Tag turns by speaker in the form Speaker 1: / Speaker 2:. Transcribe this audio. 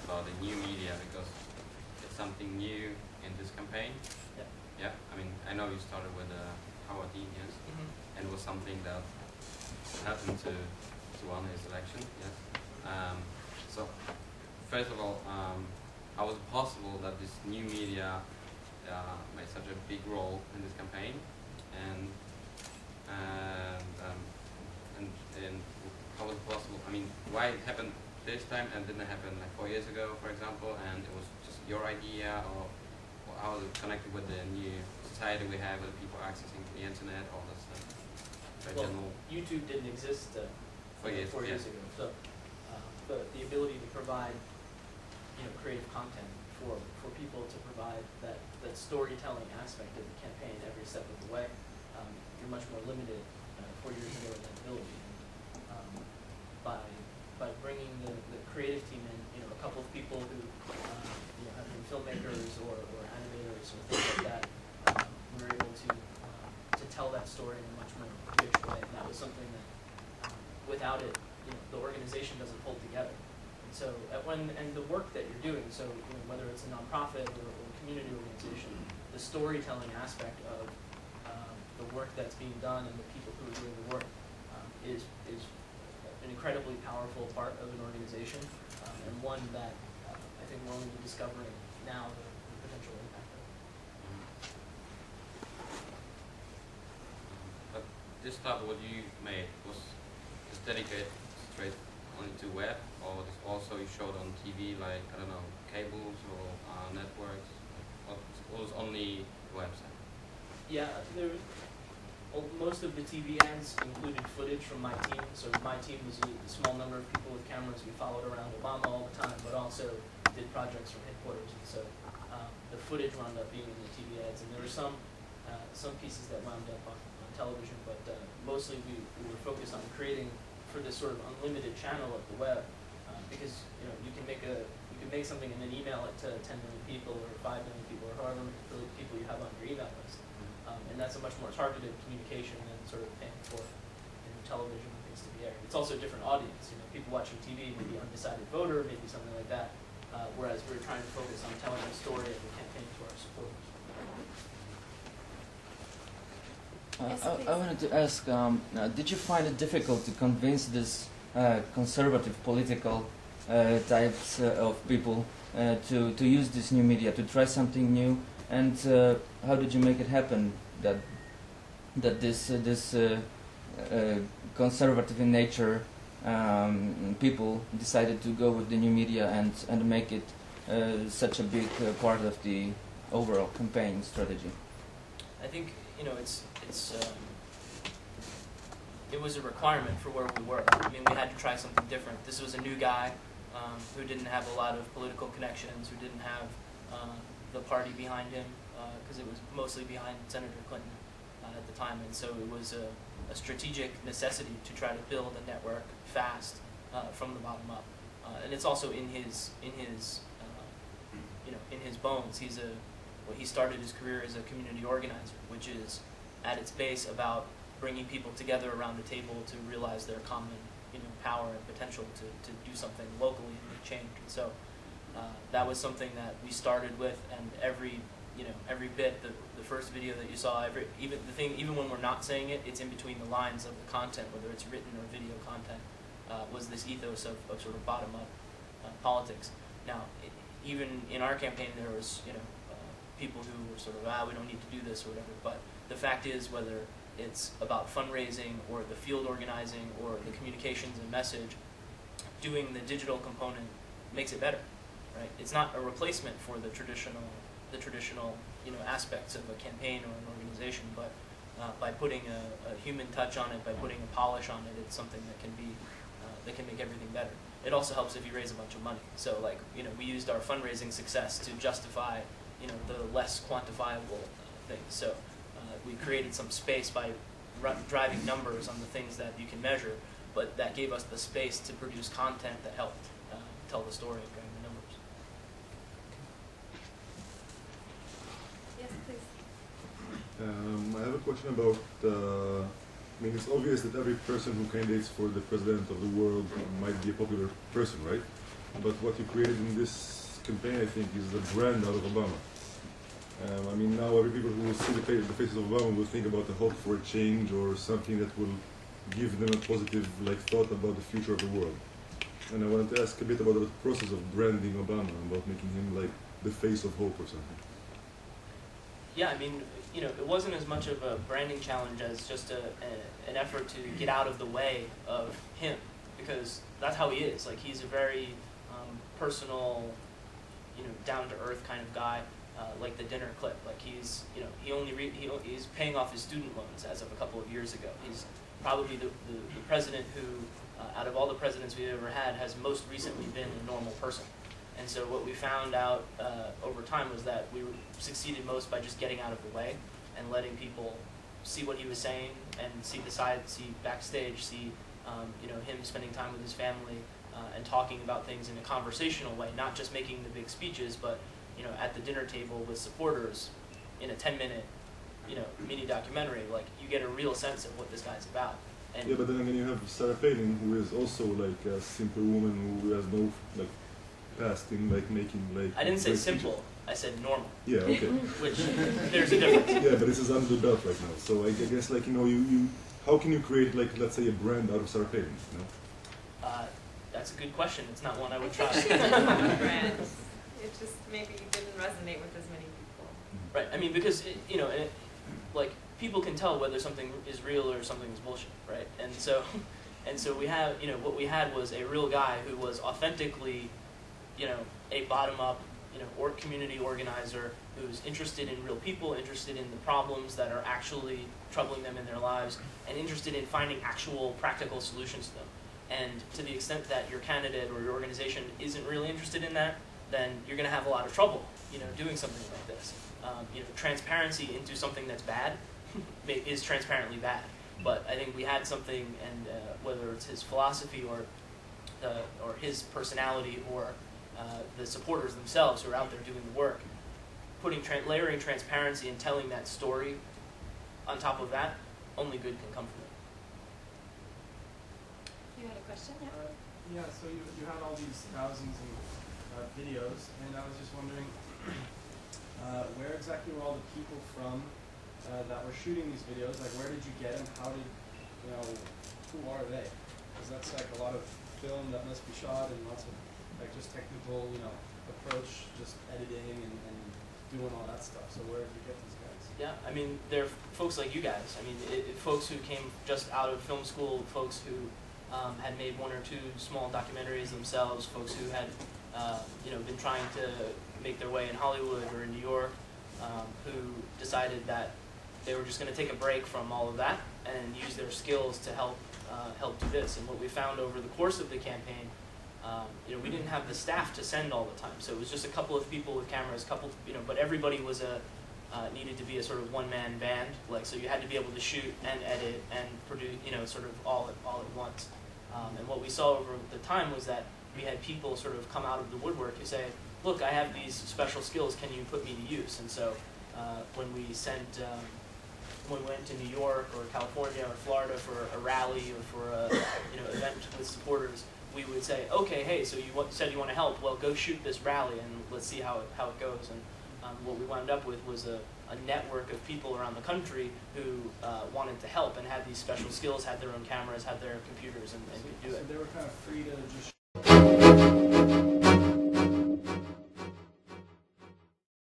Speaker 1: about the new media because it's something new in this campaign.
Speaker 2: Yeah.
Speaker 1: Yeah. I mean, I know you started with Howard Dean, yes, and it was something that happened to won his election, yes. So, first of all, how was it possible that this new media made such a big role in this campaign, and how was it possible? I mean, why it happened this time and didn't happen like 4 years ago, for example, and it was just your idea, or how is it connected with the new society we have, with people accessing the internet, all this stuff?
Speaker 2: Well, YouTube didn't exist 4 years ago, so the ability to provide creative content for people to provide that storytelling aspect of the campaign every step of the way, you're much more limited 4 years ago in that ability. By bringing the creative team in, a couple of people who have been filmmakers or animators or things like that, we were able to tell that story in a much more rich way, and that was something that without it, the organization doesn't hold together. And so, and the work that you're doing, so whether it's a nonprofit or a community organization, the storytelling aspect of the work that's being done and the people who are doing the work is an incredibly powerful part of an organization, and one that I think we're only discovering now the potential impact of.
Speaker 1: But this type of what you made was dedicated straight only to web, or this also you showed on TV, like, I don't know, cables or networks, or it was only website?
Speaker 2: Yeah, most of the TV ads included footage from my team. So my team was a small number of people with cameras. We followed around Obama all the time, but also did projects from headquarters. And so the footage wound up being in the TV ads, and there were some pieces that wound up on television, but mostly we were focused on creating for this sort of unlimited channel of the web, because you can make something and then email it to 10 million people or 5 million people or however many people you have on your email list. And that's a much more targeted communication than sort of paying for television and things to be aired. It's also a different audience. People watching TV, maybe undecided voter, maybe something like that. Whereas we're trying to focus on telling the story of the campaign to our supporters.
Speaker 3: I wanted to ask, did you find it difficult to convince this conservative political types of people to use this new media, to try something new? And how did you make it happen that this conservative in nature people decided to go with the new media and make it such a big part of the overall campaign strategy?
Speaker 2: I think it was a requirement for where we were. I mean, we had to try something different. This was a new guy who didn't have a lot of political connections, who didn't have the party behind him, because it was mostly behind Senator Clinton at the time, and so it was a strategic necessity to try to build a network fast from the bottom up. And it's also in his bones. He started his career as a community organizer, which is at its base about bringing people together around the table to realize their common power and potential to do something locally and make change. And so that was something that we started with, and every bit, the first video that you saw, even when we're not saying it, it's in between the lines of the content, whether it's written or video content, was this ethos of sort of bottom-up politics. Now, even in our campaign, there was people who were sort of, we don't need to do this or whatever, but the fact is, whether it's about fundraising or the field organizing or the communications and message, doing the digital component makes it better, right? It's not a replacement for the traditional aspects of a campaign or an organization, but by putting a human touch on it, by putting a polish on it, it's something that can make everything better. It also helps if you raise a bunch of money. So, like, we used our fundraising success to justify the less quantifiable things. So we created some space by driving numbers on the things that you can measure, but that gave us the space to produce content that helped tell the story of driving the numbers.
Speaker 4: Yes, please.
Speaker 5: I have a question about, I mean, it's obvious that every person who candidates for the president of the world might be a popular person, right? but what you created in this campaign, I think, is the brand out of Obama. I mean, now every people who will see the faces of Obama will think about the hope for a change or something that will give them a positive thought about the future of the world. And I wanted to ask a bit about the process of branding Obama, about making him the face of hope or something.
Speaker 2: Yeah, I mean, it wasn't as much of a branding challenge as just an effort to get out of the way of him, because that's how he is. He's a very personal, down-to-earth kind of guy. Like the dinner clip, he's he's paying off his student loans as of a couple of years ago. He's probably the president who, out of all the presidents we've ever had, has most recently been a normal person. And so what we found out over time was that we succeeded most by just getting out of the way and letting people see what he was saying and see the side, see backstage, see him spending time with his family and talking about things in a conversational way, not just making the big speeches, but at the dinner table with supporters in a 10-minute, mini documentary. You get a real sense of what this guy's about. And
Speaker 5: yeah, but then again, you have Sarah Palin, who is also a simple woman who has no past in making
Speaker 2: I didn't say
Speaker 5: great
Speaker 2: simple.
Speaker 5: speeches.
Speaker 2: I said normal.
Speaker 5: Yeah, okay.
Speaker 2: Which there's a difference.
Speaker 5: Yeah, but this is under the belt right now. So I guess you how can you create let's say a brand out of Sarah Palin?
Speaker 2: That's a good question. It's not one I would try.
Speaker 4: She's a brand. It just maybe didn't resonate with as many people.
Speaker 2: Right. I mean, because people can tell whether something is real or something is bullshit, right? And so we have what we had was a real guy who was authentically a bottom-up or community organizer who's interested in real people, interested in the problems that are actually troubling them in their lives, and interested in finding actual practical solutions to them. And to the extent that your candidate or your organization isn't really interested in that, then you're going to have a lot of trouble, doing something like this. Transparency into something that's bad is transparently bad. But I think we had something, and whether it's his philosophy or his personality or the supporters themselves who are out there doing the work, layering transparency and telling that story on top of that, only good can come from it.
Speaker 4: You had a question, Howard?
Speaker 6: Yeah, so you had all these thousands of videos, and I was just wondering where exactly were all the people from that were shooting these videos? Where did you get them? How did, who are they? Because that's a lot of film that must be shot and lots of just technical, approach, just editing and doing all that stuff. So where did you get these guys?
Speaker 2: Yeah, I mean, they're folks like you guys. I mean, folks who came just out of film school, folks who had made one or two small documentaries themselves, folks who had, been trying to make their way in Hollywood or in New York, who decided that they were just going to take a break from all of that and use their skills to help do this. And what we found over the course of the campaign, we didn't have the staff to send all the time, so it was just a couple of people with cameras, but everybody was needed to be a sort of one-man band. So you had to be able to shoot and edit and produce, sort of all at once. And what we saw over the time was that we had people sort of come out of the woodwork who say, look, I have these special skills, can you put me to use? And so when we went to New York or California or Florida for a rally or for a event with supporters, we would say, okay, hey, so you said you want to help, well, go shoot this rally and let's see how it goes. And what we wound up with was a network of people around the country who wanted to help and had these special skills, had their own cameras, had their computers, and could do it.
Speaker 6: So they were kind of free to just